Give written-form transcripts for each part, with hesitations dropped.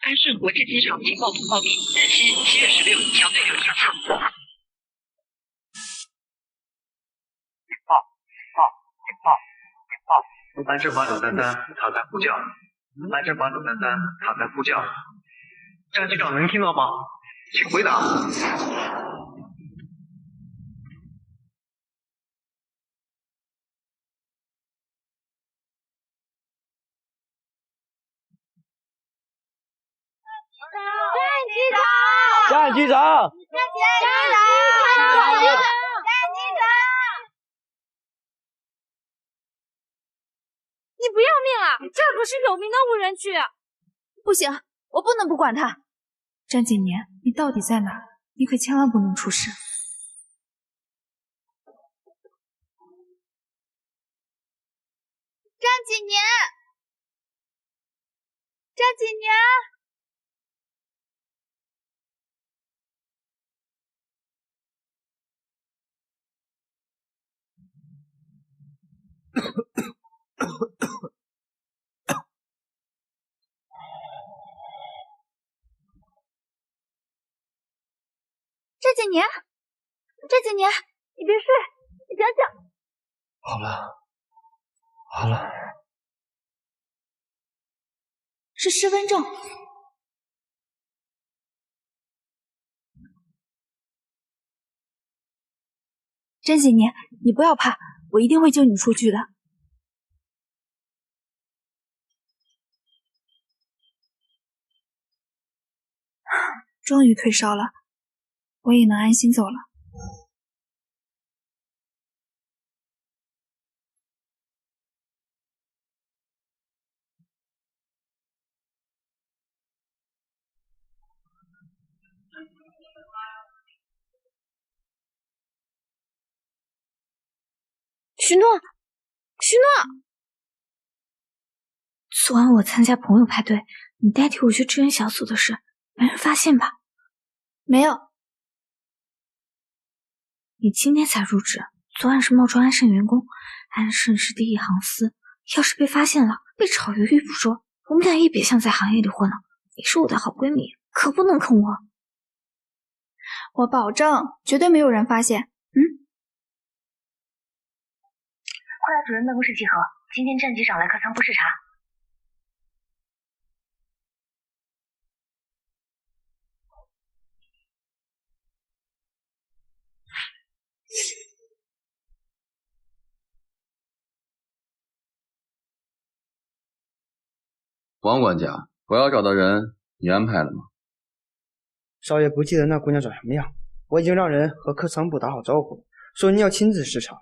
安顺国际机场情报通报密，日期7月16日，将对流进场。安正把933，他在呼叫。安正把933，他在呼叫。战机长能听到吗？请回答。战机长！你不要命啊！这儿可是有名的无人区。不行，我不能不管他。詹景年，你到底在哪？你可千万不能出事。詹景年，詹景年。这几年，你别睡，你想想。好了，是身份证。甄几年，你不要怕，我一定会救你出去的。终于退烧了，我也能安心走了。许诺，昨晚我参加朋友派对，你代替我去支援小组的事，没人发现吧？没有。你今天才入职，昨晚是冒充安盛员工，安盛是第一行司，要是被发现了，被炒鱿鱼不说，我们俩也别想在行业里混了。你是我的好闺蜜，可不能坑我。我保证，绝对没有人发现。快来主任办公室集合，今天战机长来客舱部视察。王管家，我要找的人你安排了吗？少爷不记得那姑娘长什么样，我已经让人和客舱部打好招呼，说你要亲自视察。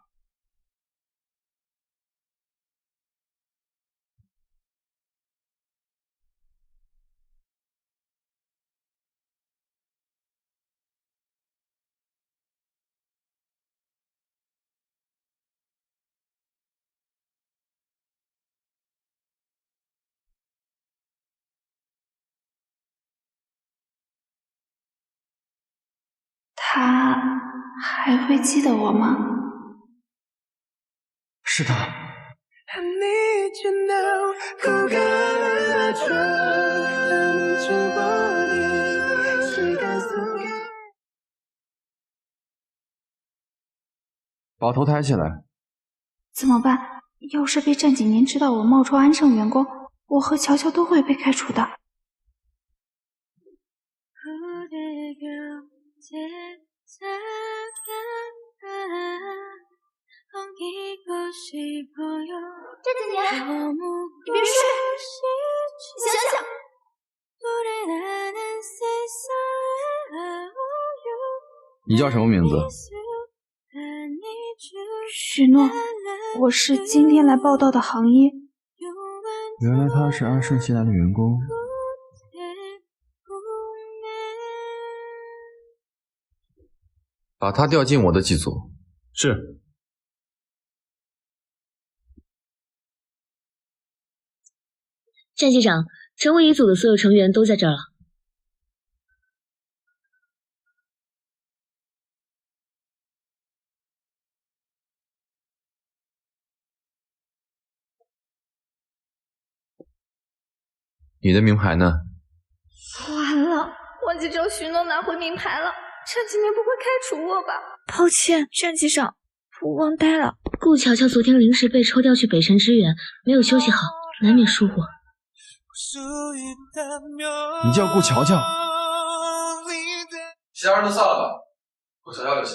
他还会记得我吗？是的。把头抬起来。怎么办？要是被战景年知道我冒充安盛员工，我和乔乔都会被开除的。这几年，你别睡，你想想。你叫什么名字？许诺，我是今天来报道的行医。原来他是安盛新来的员工。把他调进我的机组。是。战机长，乘务乙组的所有成员都在这儿了。你的名牌呢？完了，忘记找许诺拿回名牌了。战纪年不会开除我吧？抱歉，战机长，我忘带了。顾乔乔昨天临时被抽调去北辰支援，没有休息好，难免疏忽。你叫顾乔乔？其他人都散了吧，顾乔乔留下。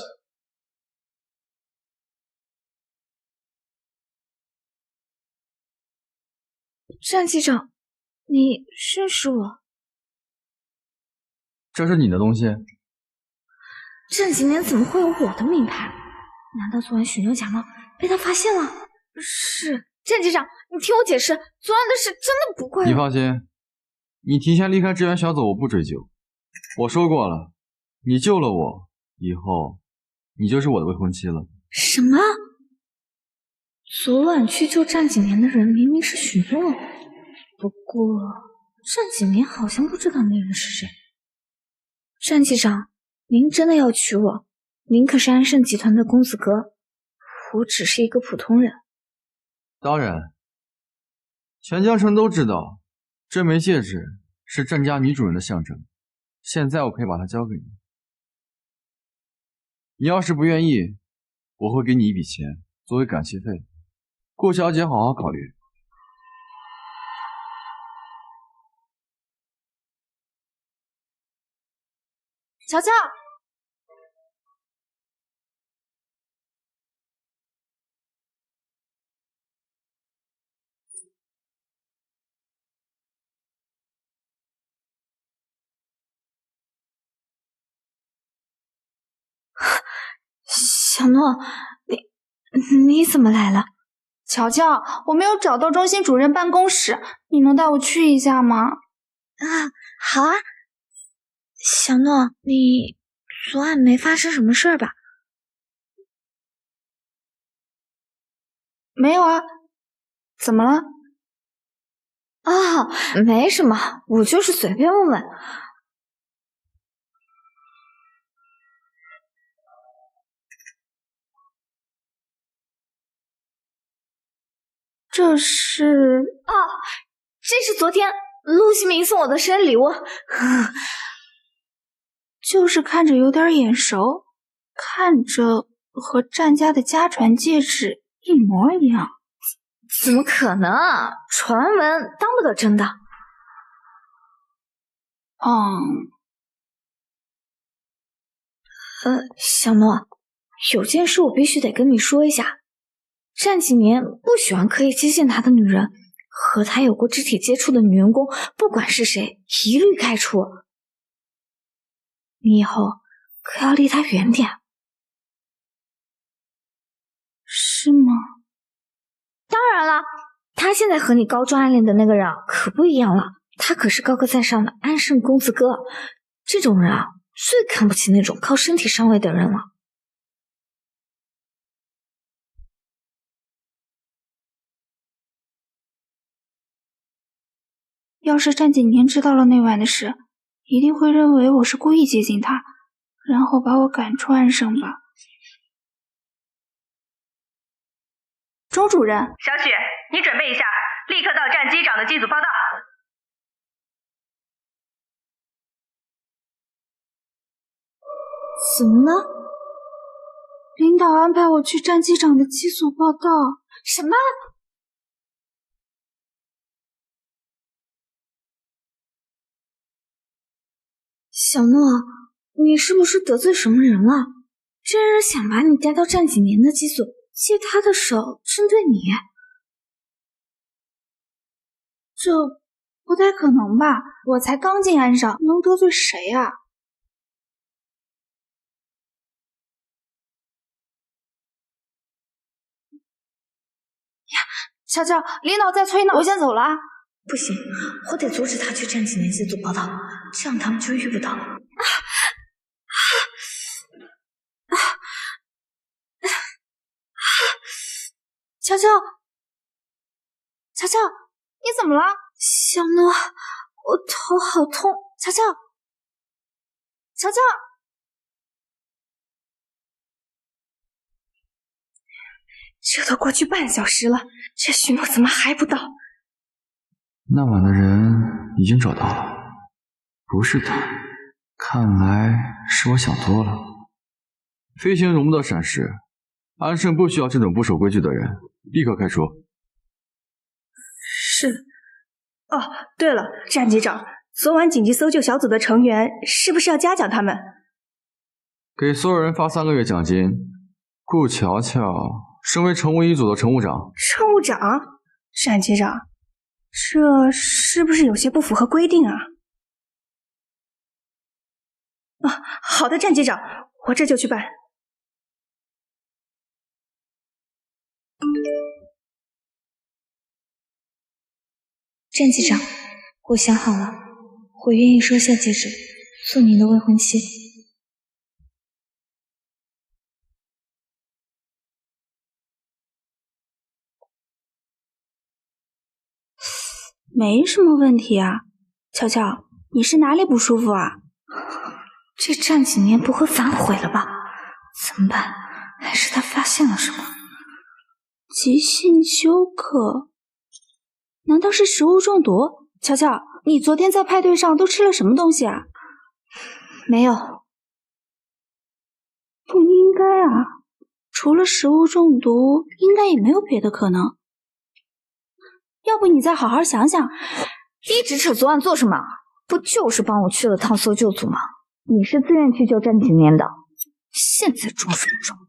战机长，你认识我？这是你的东西？战纪年怎么会有我的名牌？难道昨晚许诺假冒被他发现了？是，战机长，你听我解释，昨晚的事真的不怪我。你放心，你提前离开支援小组我不追究。我说过了，你救了我，以后你就是我的未婚妻了。什么？昨晚去救战纪年的人明明是许诺，不过战纪年好像不知道那人是谁。战机长，您真的要娶我？您可是安盛集团的公子哥，我只是一个普通人。当然，全江城都知道，这枚戒指是战家女主人的象征。现在我可以把它交给你。你要是不愿意，我会给你一笔钱作为感谢费。顾小姐，好好考虑。乔乔，小诺，你怎么来了？乔乔，我没有找到中心主任办公室，你能带我去一下吗？好啊。小诺，你昨晚没发生什么事儿吧？没有啊，怎么了？哦，没什么，我就是随便问问。这是这是昨天陆西明送我的生日礼物。就是看着有点眼熟，看着和战家的家传戒指一模一样。怎么可能？传闻当不得真的。小诺，有件事我必须得跟你说一下。战纪年不喜欢可以接近他的女人，和他有过肢体接触的女员工，不管是谁，一律开除。你以后可要离他远点。是吗？当然了，他现在和你高中暗恋的那个人可不一样了，他可是高高在上的安盛公子哥，这种人最看不起那种靠身体上位的人了。要是战纪年知道了那晚的事，一定会认为我是故意接近他，然后把我赶出安盛吧。钟主任，小许，你准备一下，立刻到战机长的机组报道。怎么了？领导安排我去战机长的机组报道。什么？小诺，你是不是得罪什么人了？这人想把你带到战纪年的机组，借他的手针对你。这不太可能吧？我才刚进安盛，能得罪谁啊？呀，乔乔，领导在催呢，我先走了啊。不行，我得阻止他去战纪年机组报道，这样他们就遇不到了。乔乔，乔乔，你怎么了？小诺，我头好痛。乔乔，乔乔，这都过去半小时了，这许诺怎么还不到？那晚的人已经找到了。不是他，看来是我想多了。飞行容不得闪失，安盛不需要这种不守规矩的人，立刻开除。是。哦，对了，战机长，昨晚紧急搜救小组的成员是不是要嘉奖他们？给所有人发3个月奖金。顾乔乔身为乘务一组的乘务长。乘务长？战机长，这是不是有些不符合规定啊？啊，好的，战机长，我这就去办。战机长，我想好了，我愿意收下戒指，做您的未婚妻。没什么问题啊。乔乔，你是哪里不舒服啊？这战几年不会反悔了吧？怎么办？还是他发现了什么？急性休克？难道是食物中毒？乔乔，你昨天在派对上都吃了什么东西啊？没有。不应该啊，除了食物中毒，应该也没有别的可能。要不你再好好想想。一直扯昨晚做什么？不就是帮我去了趟搜救组吗？你是自愿去救战几年的，现在装什么装？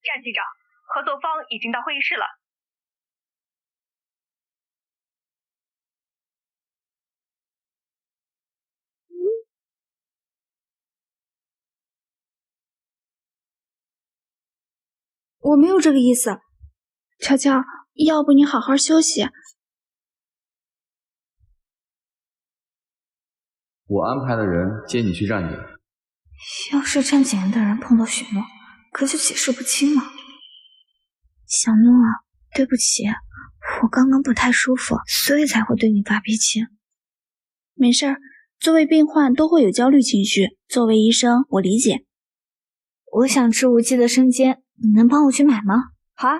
战机长，合作方已经到会议室了。我没有这个意思。乔乔，要不你好好休息。我安排的人接你去站点。要是站检的人碰到许诺，可就解释不清了。小诺啊，对不起，我刚刚不太舒服，所以才会对你发脾气。没事儿，作为病患都会有焦虑情绪，作为医生我理解。我想吃无忌的生煎，你能帮我去买吗？好啊。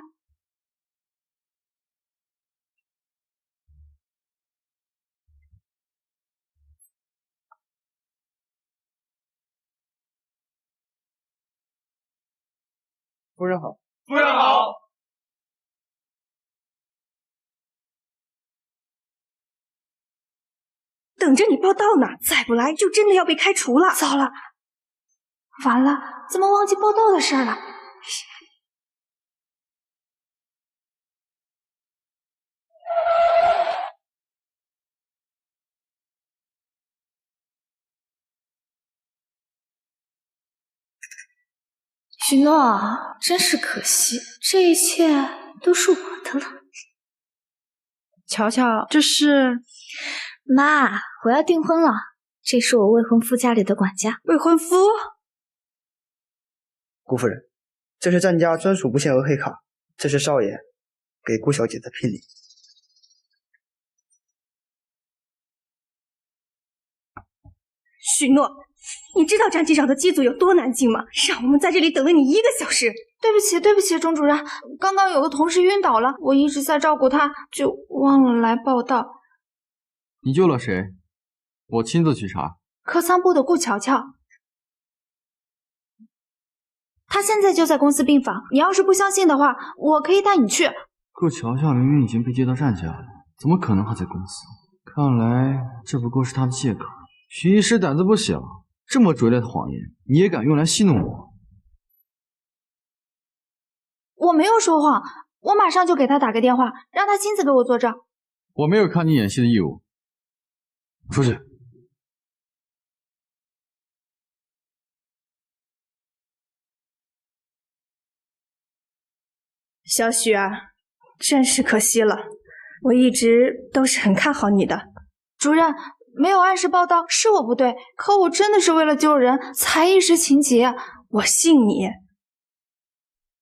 夫人好。夫人好。等着你报到呢，再不来就真的要被开除了。糟了，完了，怎么忘记报到的事了？许诺，真是可惜，这一切都是我的了。乔乔，这是……妈，我要订婚了，这是我未婚夫家里的管家。未婚夫？顾夫人，这是战家专属不限额黑卡，这是少爷给顾小姐的聘礼。许诺，你知道战机长的机组有多难进吗？让我们在这里等了你1个小时。对不起，钟主任，刚刚有个同事晕倒了，我一直在照顾他，就忘了来报道。你救了谁？我亲自去查。科仓部的顾乔乔，他现在就在公司病房，你要是不相信的话，我可以带你去。顾乔乔明明已经被接到战家了，怎么可能还在公司？看来这不过是他的借口。徐医师胆子不小，这么拙劣的谎言你也敢用来戏弄我？我没有说谎，我马上就给他打个电话，让他亲自给我作证。我没有看你演戏的义务。出去。小许啊，真是可惜了，我一直都是很看好你的。主任，没有按时报到是我不对，可我真的是为了救人才一时情急。我信你。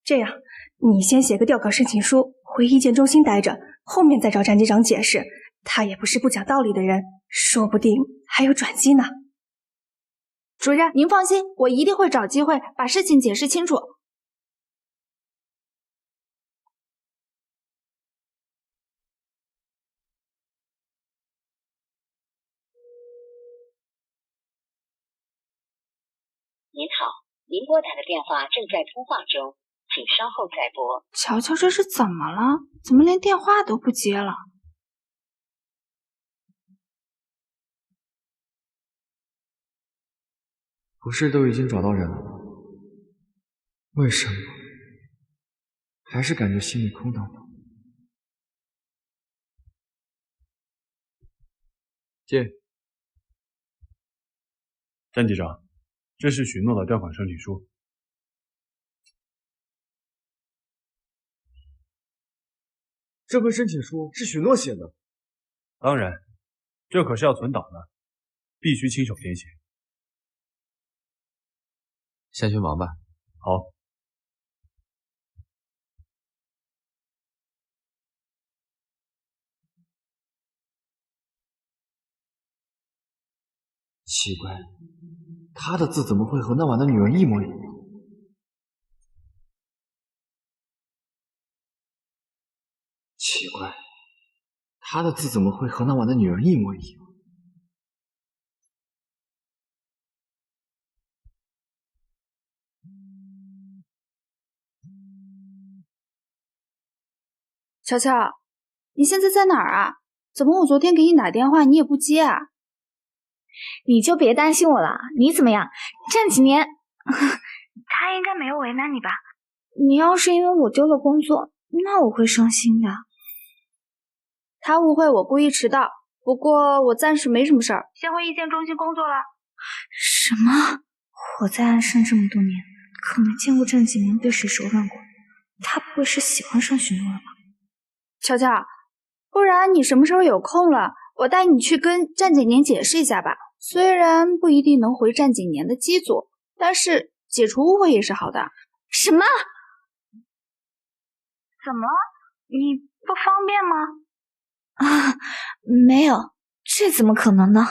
这样，你先写个调考申请书，回意见中心待着，后面再找战机长解释。他也不是不讲道理的人，说不定还有转机呢。主任，您放心，我一定会找机会把事情解释清楚。您拨打的电话正在通话中，请稍后再拨。乔乔这是怎么了？怎么连电话都不接了？不是都已经找到人了吗？为什么还是感觉心里空荡荡？借。战机长，这是许诺的调款申请书。这份申请书是许诺写的。当然，这可是要存档的，必须亲手填写。先去忙吧。好。奇怪，他的字怎么会和那晚的女人一模一样？奇怪，他的字怎么会和那晚的女人一模一样？乔乔，你现在在哪儿啊？怎么我昨天给你打电话你也不接啊？你就别担心我了，你怎么样？这几年他应该没有为难你吧？你要是因为我丢了工作，那我会伤心的。他误会我故意迟到，不过我暂时没什么事儿，先回意见中心工作了。什么？我在安盛这么多年，可没见过郑景年对谁手软过。他不会是喜欢上许诺了吧？乔乔，不然你什么时候有空了，我带你去跟战景年解释一下吧。虽然不一定能回战景年的基组，但是解除误会也是好的。什么？怎么了？你不方便吗？啊，没有，这怎么可能呢？哇，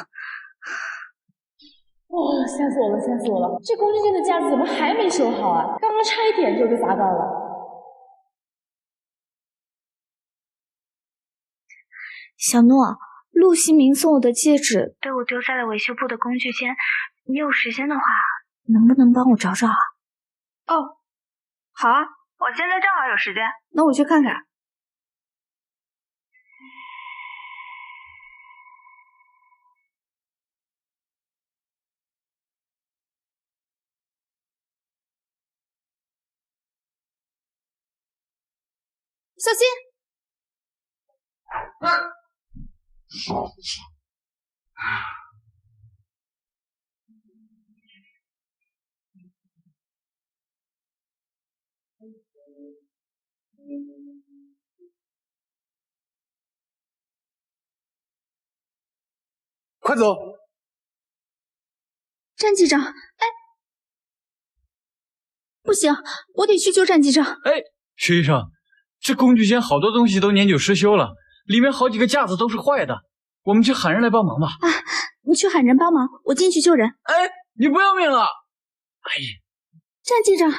吓死我了，吓死我了！这工具间的架子怎么还没修好啊？刚刚差一点就被砸到了。小诺，陆西明送我的戒指被我丢在了维修部的工具间，你有时间的话，能不能帮我找找啊？哦，好啊，我现在正好有时间，那我去看看。小心！快走！战机长，哎，不行，我得去救战机长。哎，徐医生，这工具间好多东西都年久失修了，里面好几个架子都是坏的，我们去喊人来帮忙吧。啊，你去喊人帮忙，我进去救人。哎，你不要命了？哎呀，战机长，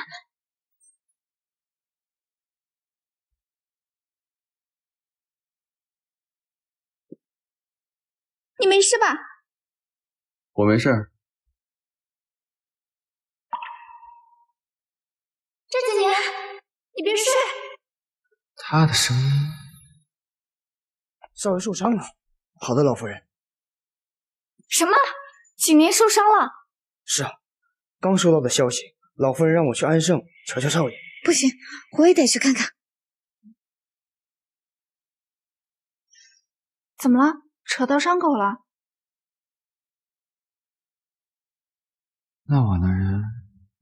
你没事吧？我没事。战景年，你别睡。他的声音。少爷受伤了。好的，老夫人。什么？景年受伤了？是啊，刚收到的消息，老夫人让我去安盛瞧瞧少爷。不行，我也得去看看。怎么了？扯到伤口了？那晚的人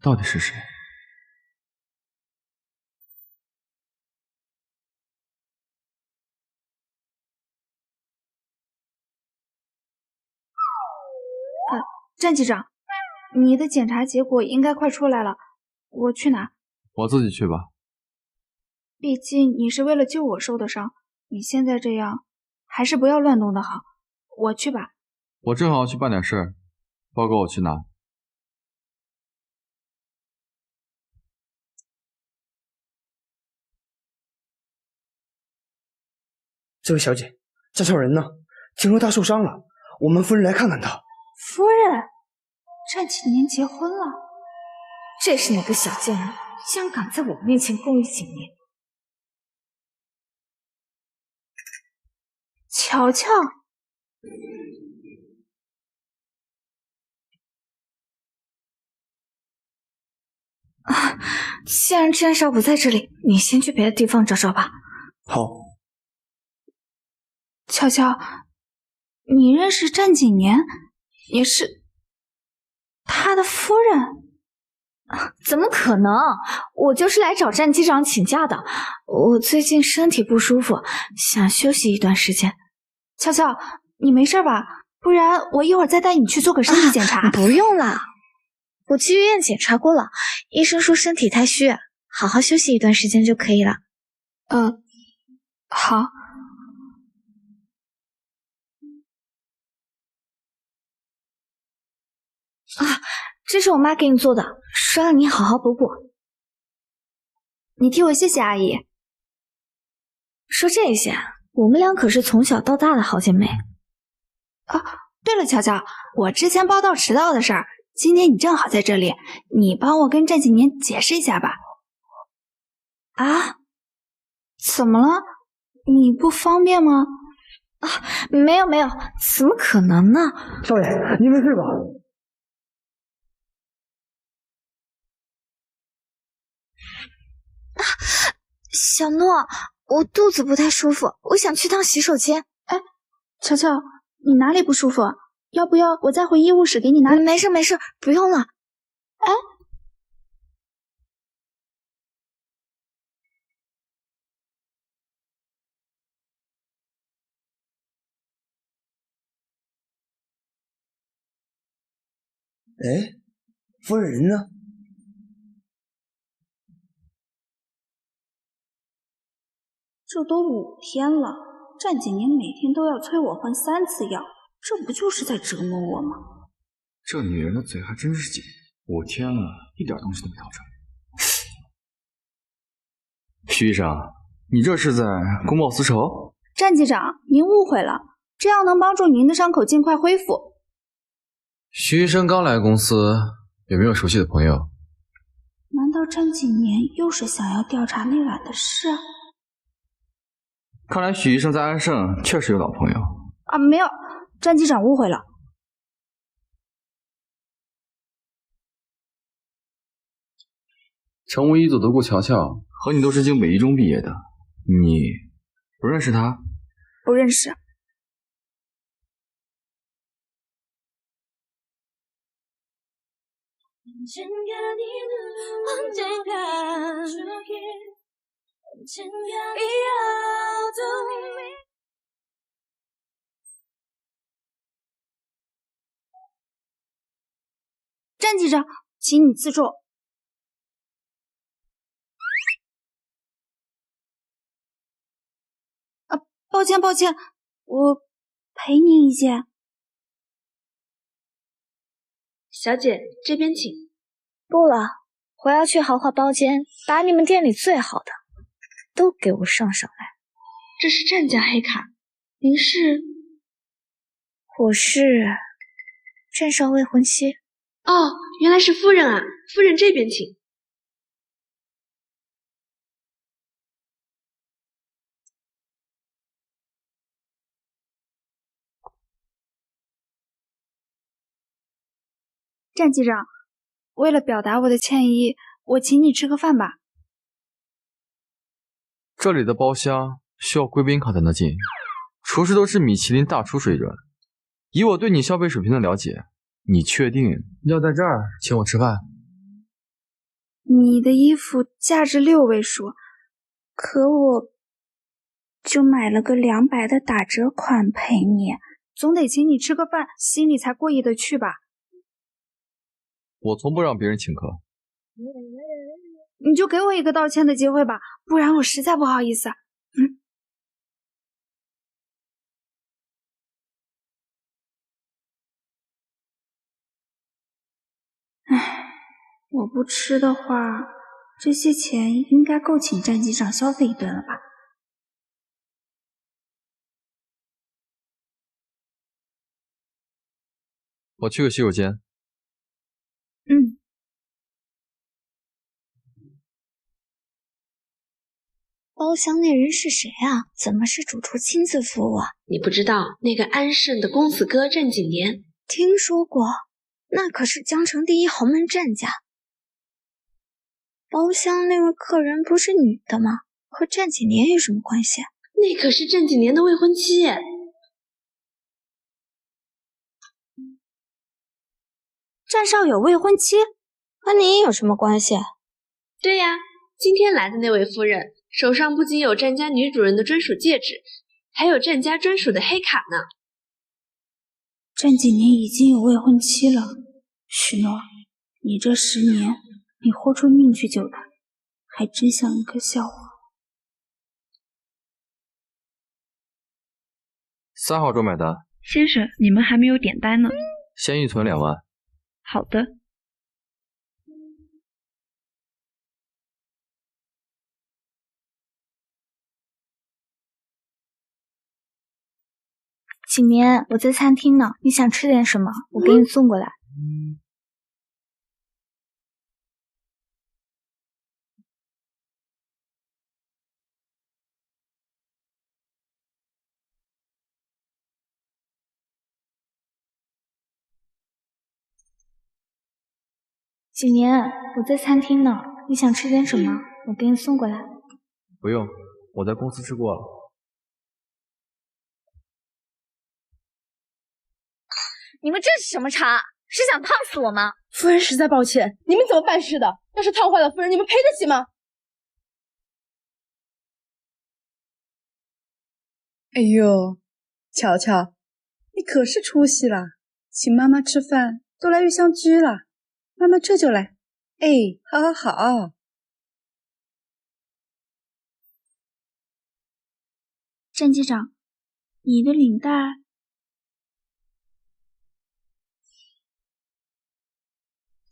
到底是谁？战机长，你的检查结果应该快出来了，我去拿。我自己去吧。毕竟你是为了救我受的伤，你现在这样，还是不要乱动的好。我去吧。我正好去办点事，报告我去拿。这位小姐，家小人呢？听说他受伤了，我们夫人来看看他。夫人，战景年结婚了。这是哪个小贱人，竟然敢在我面前共浴几年？乔乔，既然詹少不在这里，你先去别的地方找找吧。好。乔乔，你认识战景年，也是他的夫人？怎么可能？我就是来找战机长请假的。我最近身体不舒服，想休息一段时间。乔乔，你没事吧？不然我一会儿再带你去做个身体检查。不用了，我去医院检查过了，医生说身体太虚，好好休息一段时间就可以了。好。这是我妈给你做的，说让你好好补补。你替我谢谢阿姨。说这些，我们俩可是从小到大的好姐妹。对了，乔乔，我之前报道迟到的事儿，今天你正好在这里，你帮我跟战景年解释一下吧。啊？怎么了？你不方便吗？没有，怎么可能呢？少爷，你没事吧？小诺，我肚子不太舒服，我想去趟洗手间。乔乔，你哪里不舒服？要不要我再回医务室给你拿？没事，不用了。夫人人呢？这都5天了，战景年每天都要催我换3次药，这不就是在折磨我吗？这女人的嘴还真是紧，5天了，一点东西都没掏出来。徐医生，你这是在公报私仇？战机长，您误会了，这样能帮助您的伤口尽快恢复。徐医生刚来公司，有没有熟悉的朋友？难道战景年又是想要调查那晚的事？看来许医生在安盛确实有老朋友没有，战机长误会了。乘务一组的顾乔乔和你都是经北一中毕业的，你不认识他？不认识。战机长，请你自重。抱歉，我陪你一件。小姐，这边请。不了，我要去豪华包间，把你们店里最好的都给我上来。这是战家黑卡，您是？我是战少未婚妻。哦，原来是夫人啊，夫人这边请。战机长，为了表达我的歉意，我请你吃个饭吧。这里的包厢需要贵宾卡才能进，厨师都是米其林大厨水准。以我对你消费水平的了解，你确定要在这儿请我吃饭？你的衣服价值6位数，可我就买了个200的打折款陪你，总得请你吃个饭，心里才过意得去吧。我从不让别人请客。你就给我一个道歉的机会吧，不然我实在不好意思。我不吃的话，这些钱应该够请战机长消费一顿了吧？我去个洗手间。包厢那人是谁啊？怎么是主厨亲自服务啊？你不知道那个安盛的公子哥郑景年？听说过，那可是江城第一豪门战家。包厢那位客人不是女的吗？和战景年有什么关系？那可是郑景年的未婚妻耶。战少有未婚妻，和你有什么关系？对呀，今天来的那位夫人手上不仅有战家女主人的专属戒指，还有战家专属的黑卡呢。战景年已经有未婚妻了，许诺，你这10年，你豁出命去救他，还真像一个笑话。3号桌买单。先生，你们还没有点单呢。先预存2万。好的。景年，我在餐厅呢，你想吃点什么？我给你送过来。景年，我在餐厅呢，你想吃点什么？我给你送过来。不用，我在公司吃过了。你们这是什么茶？是想烫死我吗？夫人实在抱歉，你们怎么办事的？要是烫坏了夫人，你们赔得起吗？哎呦，乔乔，你可是出息了，请妈妈吃饭都来玉香居了，妈妈这就来。哎，好好好。战机长，你的领带……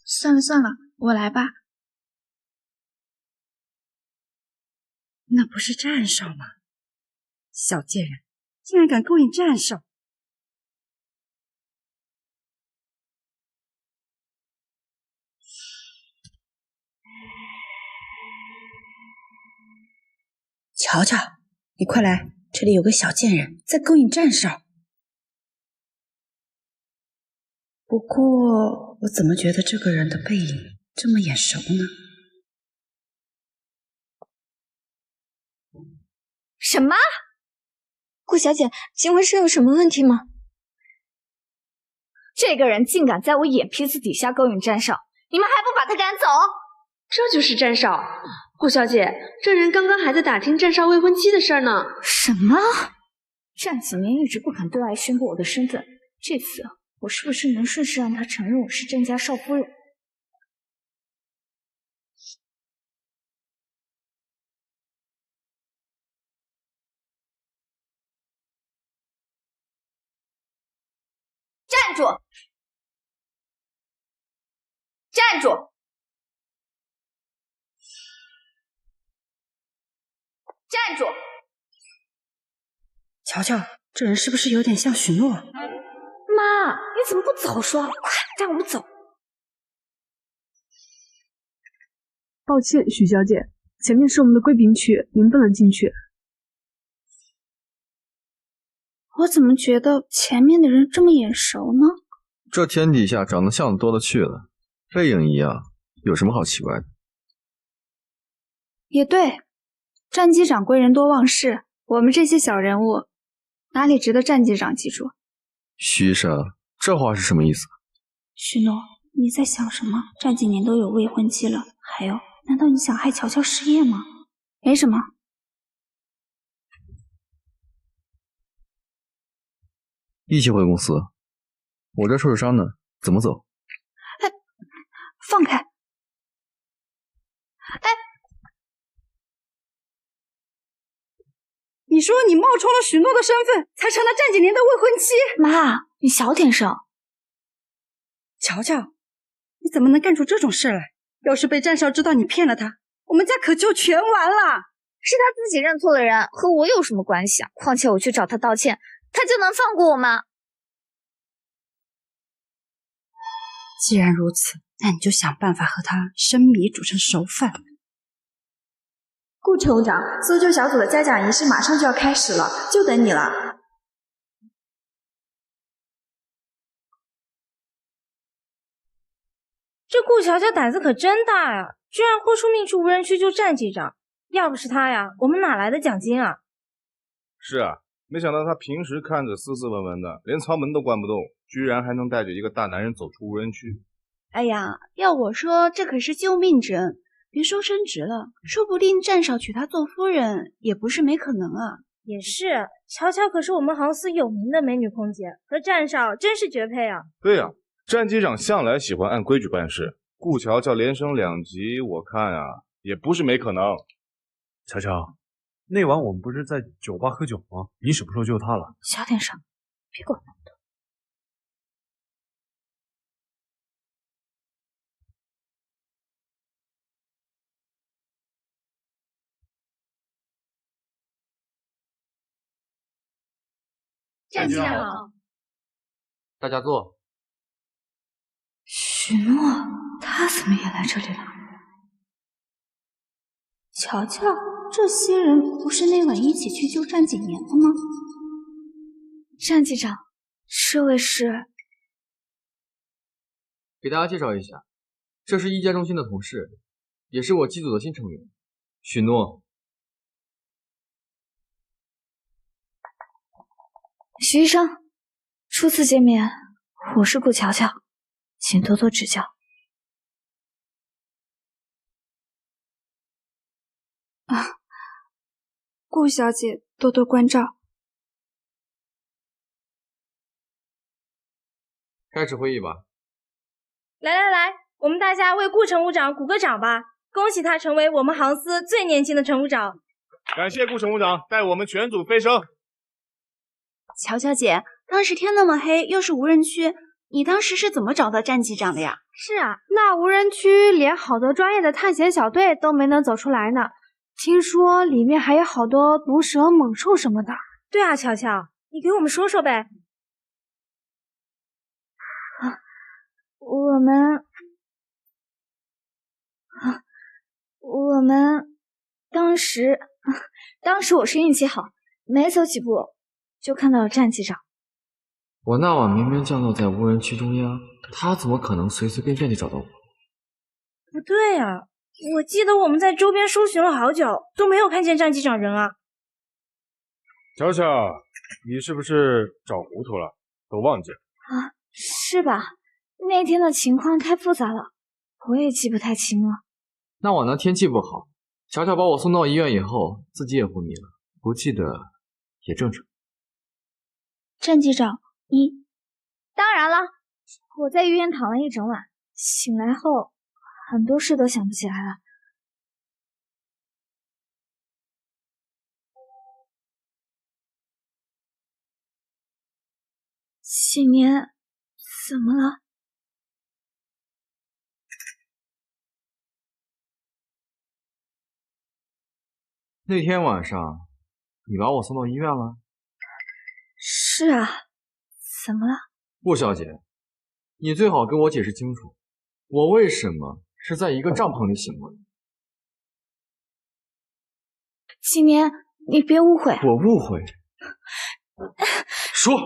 算了算了，我来吧。那不是战少吗？小贱人，竟然敢勾引战少！乔乔，你快来，这里有个小贱人在勾引战少。不过，我怎么觉得这个人的背影这么眼熟呢？什么？顾小姐，请问是有什么问题吗？这个人竟敢在我眼皮子底下勾引战少，你们还不把他赶走？这就是战少。顾小姐，这人刚刚还在打听战少未婚妻的事儿呢。什么？战景年一直不肯对外宣布我的身份，这次我是不是能顺势让他承认我是郑家少夫人？站住！站住！站住！乔乔，这人是不是有点像许诺？妈，你怎么不早说？快带我们走！抱歉，许小姐，前面是我们的贵宾区，您不能进去。我怎么觉得前面的人这么眼熟呢？这天底下长得像的多了去了，背影一样，有什么好奇怪的？也对，战机长贵人多忘事，我们这些小人物哪里值得战机长记住？徐医生，这话是什么意思？许诺，你在想什么？战几年都有未婚妻了，还有，难道你想害乔乔失业吗？没什么。一起回公司，我这受着伤呢，怎么走？哎，放开！哎，你说你冒充了许诺的身份，才成了战几年的未婚妻？妈，你小点声。乔乔，你怎么能干出这种事来？要是被战少知道你骗了他，我们家可就全完了。是他自己认错的人，和我有什么关系啊？况且我去找他道歉，他就能放过我吗？既然如此，那你就想办法和他生米煮成熟饭。顾乘务长，搜救小组的嘉奖仪式马上就要开始了，就等你了。这顾乔乔胆子可真大呀，居然豁出命去无人区救战机长。要不是他呀，我们哪来的奖金啊？是啊，没想到他平时看着斯斯文文的，连舱门都关不动，居然还能带着一个大男人走出无人区。哎呀，要我说，这可是救命之恩，别说升职了，说不定战少娶她做夫人也不是没可能啊。也是，乔乔可是我们航司有名的美女空姐，和战少真是绝配啊。对啊，战机长向来喜欢按规矩办事，顾乔乔连升2级，我看啊，也不是没可能。乔乔，那晚我们不是在酒吧喝酒吗？你什么时候救她了？小点声，别管那么多。战机长，大家坐。许诺，他怎么也来这里了？乔乔，这些人不是那晚一起去救战景年的吗？战机长，这位是……给大家介绍一下，这是一家中心的同事，也是我机组的新成员，许诺。许医生，初次见面，我是顾乔乔，请多多指教。啊，顾小姐多多关照。开始会议吧。来，我们大家为顾乘务长鼓个掌吧，恭喜他成为我们航司最年轻的乘务长。感谢顾乘务长带我们全组飞升。乔乔姐，当时天那么黑，又是无人区，你当时是怎么找到战机长的呀？是啊，那无人区连好多专业的探险小队都没能走出来呢。听说里面还有好多毒蛇、猛兽什么的。对啊，乔乔，你给我们说说呗。我们当时我是运气好，没走几步就看到了战机长。我那晚明明降落在无人区中央，他怎么可能随随便便就找到我？不对啊，我记得我们在周边搜寻了好久，都没有看见战机长人啊。乔乔，你是不是找糊涂了，都忘记了？啊，是吧？那天的情况太复杂了，我也记不太清了。那晚的天气不好，乔乔把我送到医院以后，自己也昏迷了，不记得也正常。战机长，你……当然了，我在医院躺了一整晚，醒来后很多事都想不起来了。几年，怎么了？那天晚上，你把我送到医院了？是啊，怎么了？顾小姐，你最好跟我解释清楚，我为什么是在一个帐篷里醒过来？几年，你别误会。我误会？说，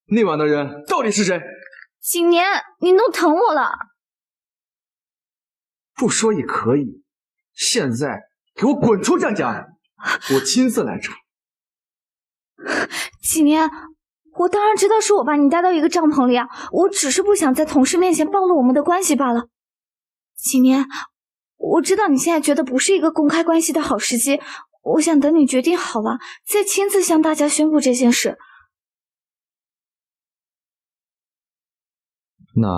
那晚的人到底是谁？几年，你弄疼我了。不说也可以，现在给我滚出战甲，我亲自来查。几年，我当然知道是我把你带到一个帐篷里啊，我只是不想在同事面前暴露我们的关系罢了。几年，我知道你现在觉得不是一个公开关系的好时机，我想等你决定好了，再亲自向大家宣布这件事。那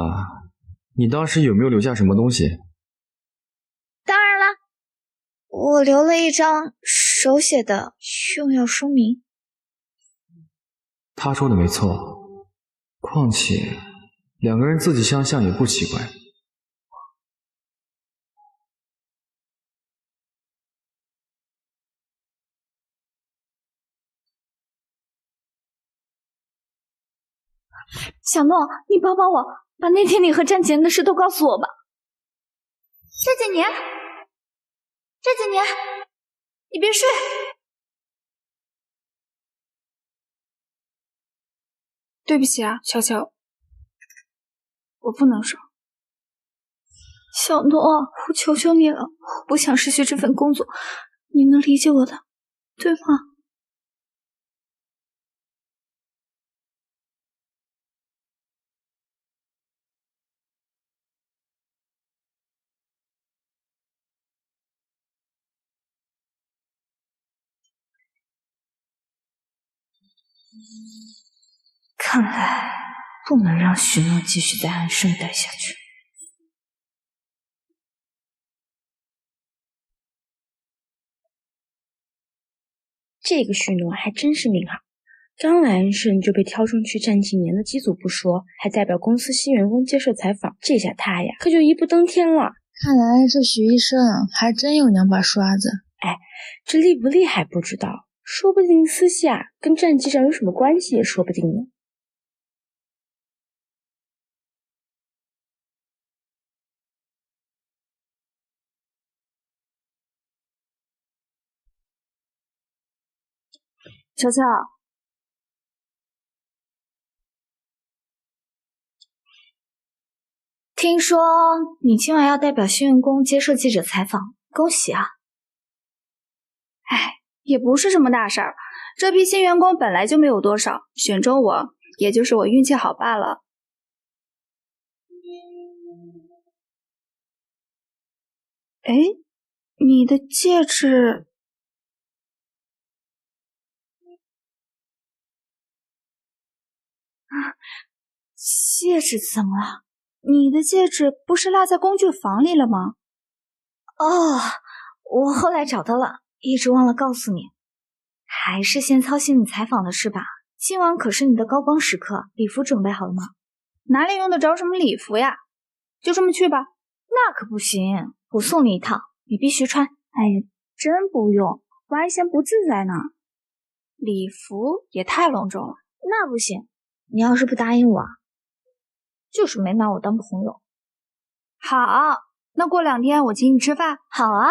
你当时有没有留下什么东西？当然了，我留了一张手写的用药说明。他说的没错，况且两个人自己相像也不奇怪。小诺，你帮帮我，把那天你和战前的事都告诉我吧。这几年，你别睡。对不起啊，乔乔，我不能说。小诺，我求求你了，我不想失去这份工作，你能理解我的，对吗？看来不能让许诺继续在安盛待下去。这个许诺还真是命好，刚来安盛就被挑中去战几年的机组不说，还代表公司新员工接受采访，这下他呀可就一步登天了。看来这许医生还真有两把刷子。哎，这厉不厉害不知道，说不定私下跟战机长有什么关系也说不定呢。乔乔，听说你今晚要代表新员工接受记者采访，恭喜啊！哎，也不是什么大事儿，这批新员工本来就没有多少，选中我也就是我运气好罢了。哎，你的戒指……戒指怎么了？你的戒指不是落在工具房里了吗？哦，我后来找到了，一直忘了告诉你。还是先操心你采访的事吧，今晚可是你的高光时刻，礼服准备好了吗？哪里用得着什么礼服呀？就这么去吧。那可不行，我送你一套，你必须穿。哎呀，真不用，我还嫌不自在呢。礼服也太隆重了。那不行，你要是不答应我，就是没拿我当朋友。好，那过2天我请你吃饭。好啊。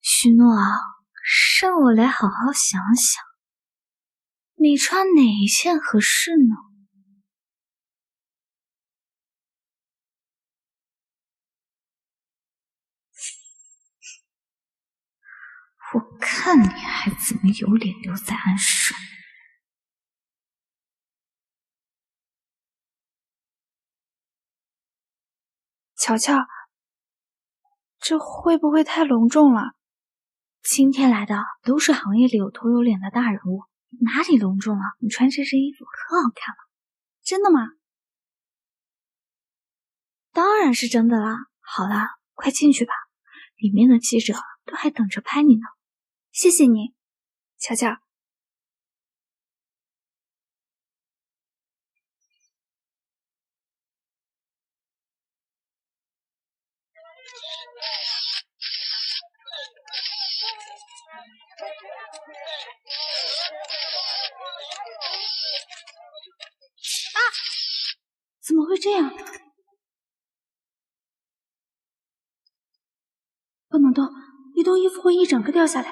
许诺啊，让我来好好想想，你穿哪一件合适呢？我看你还怎么有脸留在安盛。乔乔，这会不会太隆重了？今天来的都是行业里有头有脸的大人物，哪里隆重了？你穿这身衣服可好看了。真的吗？当然是真的啦。好啦，快进去吧，里面的记者都还等着拍你呢。谢谢你，乔乔。啊！怎么会这样？不能动，一动衣服会一整个掉下来。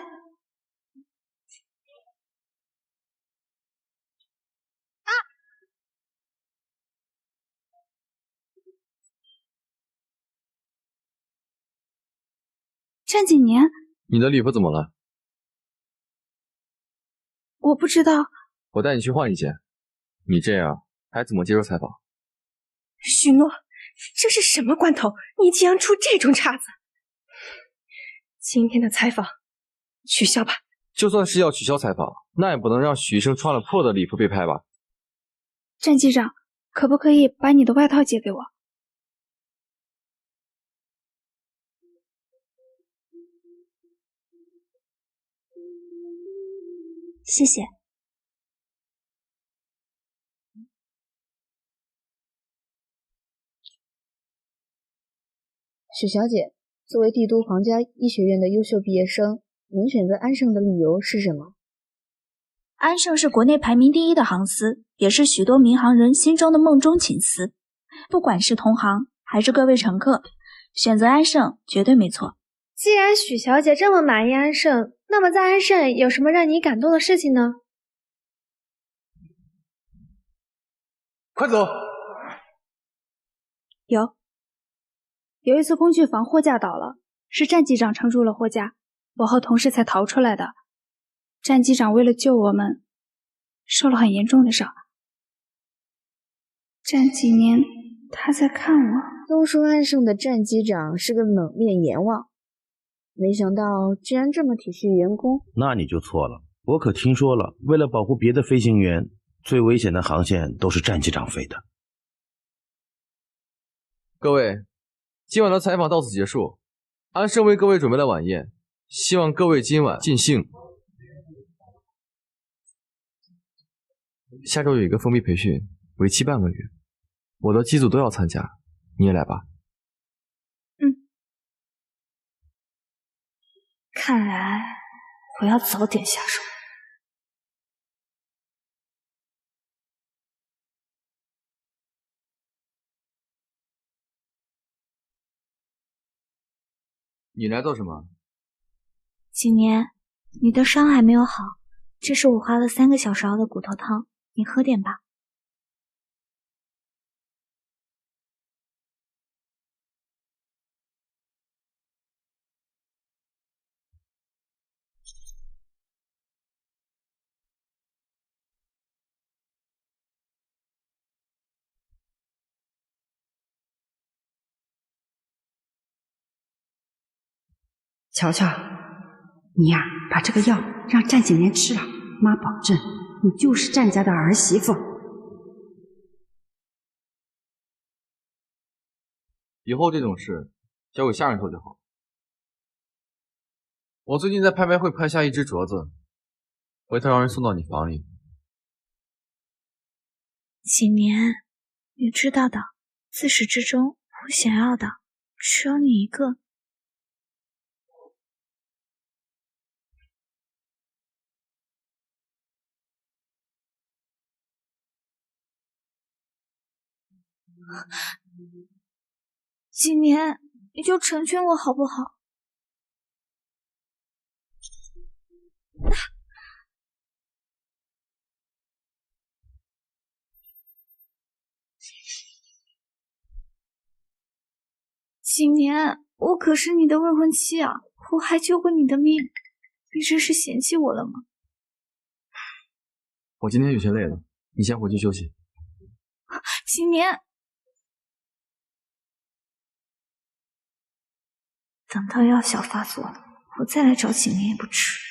啊！战几年？你的礼服怎么了？我不知道。我带你去换一件。你这样还怎么接受采访？许诺，这是什么关头？你竟然出这种岔子！今天的采访取消吧。就算是要取消采访，那也不能让许医生穿了破的礼服被拍吧？战机长，可不可以把你的外套借给我？谢谢。许小姐，作为帝都皇家医学院的优秀毕业生，您选择安盛的理由是什么？安盛是国内排名第1的航司，也是许多民航人心中的梦中情司。不管是同行还是各位乘客，选择安盛绝对没错。既然许小姐这么满意安盛，那么在安盛有什么让你感动的事情呢？快走！有一次工具房货架倒了，是战机长撑住了货架，我和同事才逃出来的。战机长为了救我们，受了很严重的伤。这几年他在看我。都说安盛的战机长是个冷面阎王，没想到居然这么体恤员工。那你就错了，我可听说了，为了保护别的飞行员，最危险的航线都是战机长飞的。各位，今晚的采访到此结束。安盛为各位准备了晚宴，希望各位今晚尽兴。下周有一个封闭培训，为期半个月，我的机组都要参加，你也来吧。看来我要早点下手。你来做什么？几年，你的伤还没有好，这是我花了3个小时熬的骨头汤，你喝点吧。乔乔，你呀，把这个药让战景年吃了，妈保证你就是战家的儿媳妇。以后这种事交给下人做就好。我最近在拍卖会拍下一只镯子，回头让人送到你房里。几年，你知道的，自始至终我想要的只有你一个。几年，你就成全我好不好？几年，我可是你的未婚妻啊，我还救过你的命，你这是嫌弃我了吗？我今天有些累了，你先回去休息。几年，等到药效发作了，我再来找几年也不迟。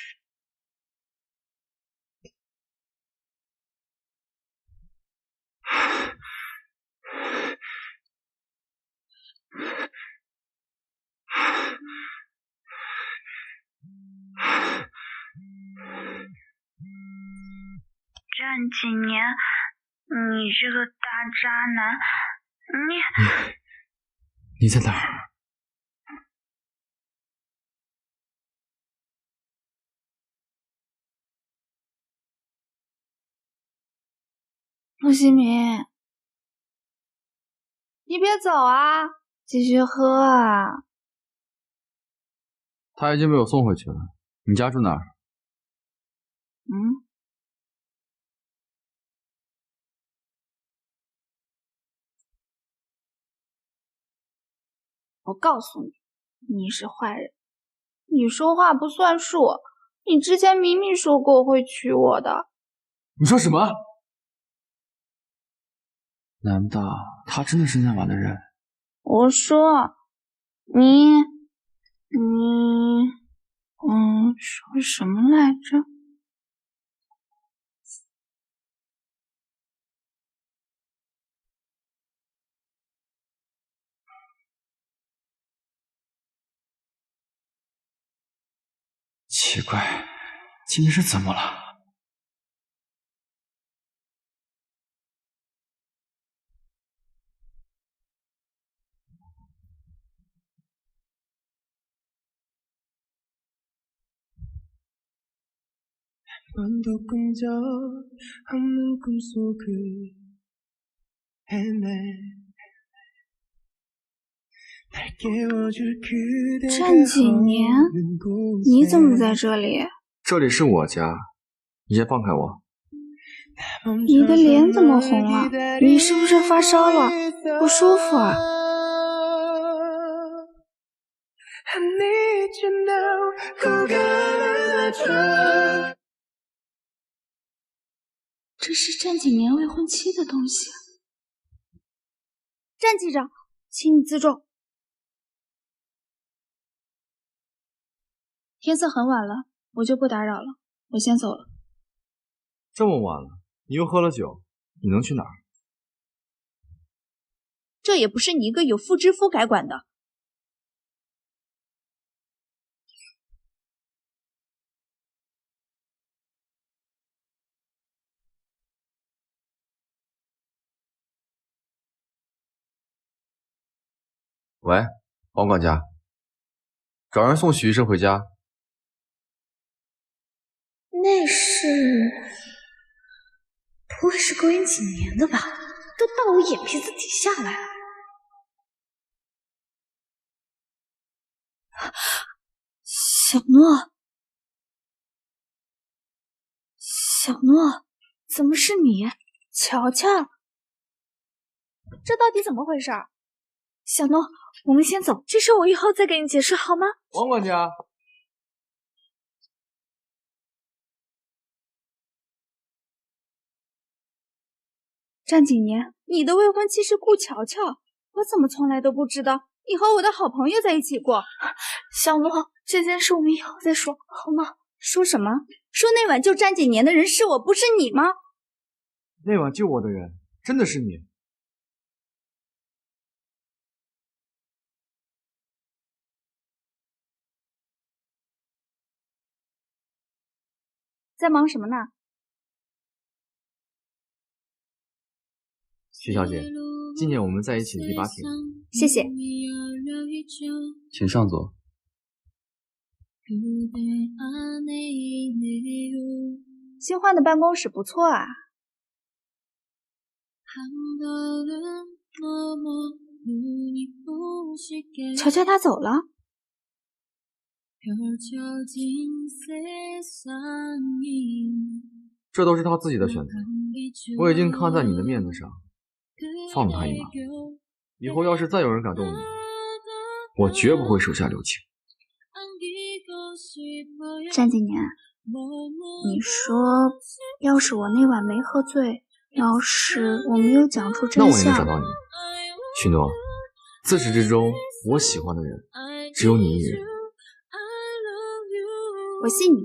战几年，你这个大渣男，你在哪儿？陆西明，你别走啊，继续喝啊。他已经被我送回去了。你家住哪儿？我告诉你，你是坏人，你说话不算数。你之前明明说过会娶我的。你说什么？难道他真的是那晚的人？我说，你说什么来着？奇怪，今天是怎么了？战几年，你怎么在这里？这里是我家，你先放开我。你的脸怎么红了？你是不是发烧了？不舒服啊？这是战几年未婚妻的东西。战机长，请你自重。天色很晚了，我就不打扰了，我先走了。这么晚了，你又喝了酒，你能去哪儿？这也不是你一个有妇之夫该管的。喂，王管家，找人送许医生回家。那是，不会是勾引几年的吧？都到我眼皮子底下来了。小诺，小诺，怎么是你？乔乔，这到底怎么回事？小诺，我们先走，这事我以后再给你解释好吗？王管家。战几年，你的未婚妻是顾乔乔，我怎么从来都不知道？你和我的好朋友在一起过。小诺，这件事我们以后再说，好吗？说什么？说那晚救战几年的人是我，不是你吗？那晚救我的人真的是你。在忙什么呢？徐小姐，今年我们在一起的第8天。谢谢。请上座。新换的办公室不错啊。乔乔他走了。这都是他自己的选择，我已经看在你的面子上，放了他一马。以后要是再有人敢动你，我绝不会手下留情。战几年，你说，要是我那晚没喝醉，要是我没有讲出真相，那我也能找到你。许诺，自始至终，我喜欢的人只有你一人。我信你。